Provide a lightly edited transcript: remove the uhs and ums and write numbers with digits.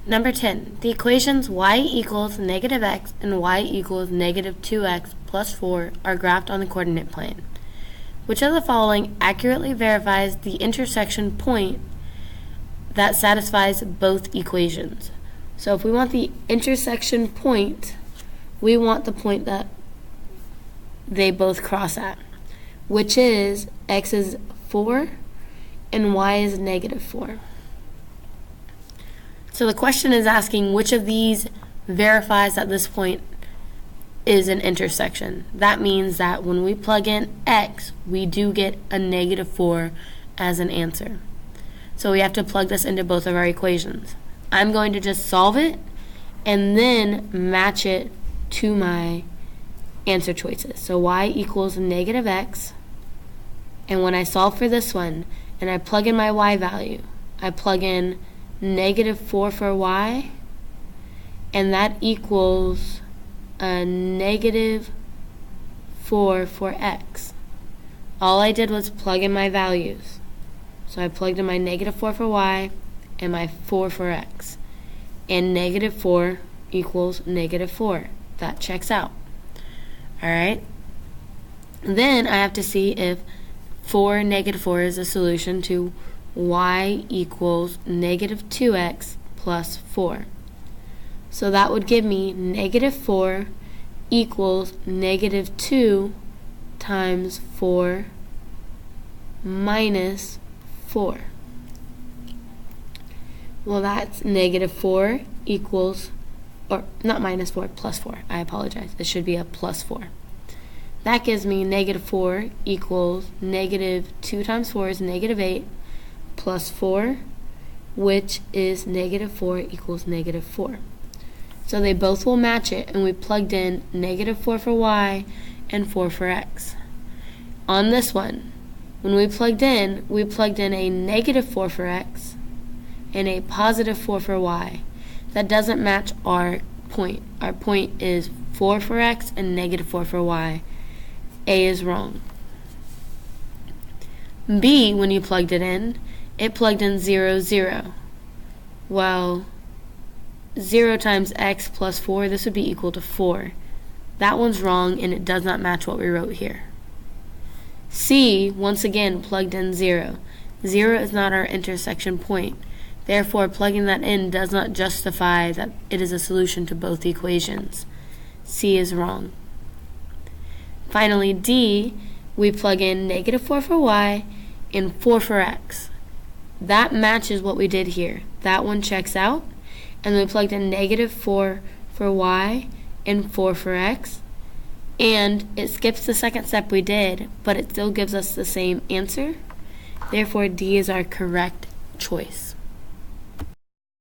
Number 10. The equations y equals negative x and y equals negative 2x plus 4 are graphed on the coordinate plane. Which of the following accurately verifies the intersection point that satisfies both equations? So if we want the intersection point, we want the point that they both cross at, which is x is 4 and y is negative 4. So the question is asking which of these verifies that this point is an intersection. That means that when we plug in x, we do get a negative 4 as an answer. So we have to plug this into both of our equations. I'm going to just solve it and then match it to my answer choices. So y equals negative x, and when I solve for this one and I plug in my y value, I plug in negative 4 for y, and that equals a negative 4 for x. All I did was plug in my values. So I plugged in my negative 4 for y and my 4 for x. And negative 4 equals negative 4. That checks out. Alright? Then I have to see if 4 negative 4 is a solution to y equals negative 2x plus 4. So that would give me negative 4 equals negative 2 times 4 minus 4. Well, that's negative 4 equals, or not minus 4, plus 4. I apologize. It should be a plus 4. That gives me negative 4 equals negative 2 times 4 is negative 8 plus 4, which is negative 4 equals negative 4. So they both will match it, and we plugged in negative 4 for y and 4 for x. On this one, when we plugged in a negative 4 for x and a positive 4 for y. That doesn't match our point. Our point is 4 for x and negative 4 for y. A is wrong. B, when you plugged it plugged in 0, 0. Well, 0 times x plus 4, this would be equal to 4. That one's wrong, and it does not match what we wrote here. C, once again, plugged in 0. 0 is not our intersection point. Therefore, plugging that in does not justify that it is a solution to both equations. C is wrong. Finally, D, we plug in negative 4 for y and 4 for x. That matches what we did here. That one checks out. And we plugged in negative 4 for y and 4 for x. And it skips the second step we did, but it still gives us the same answer. Therefore, D is our correct choice.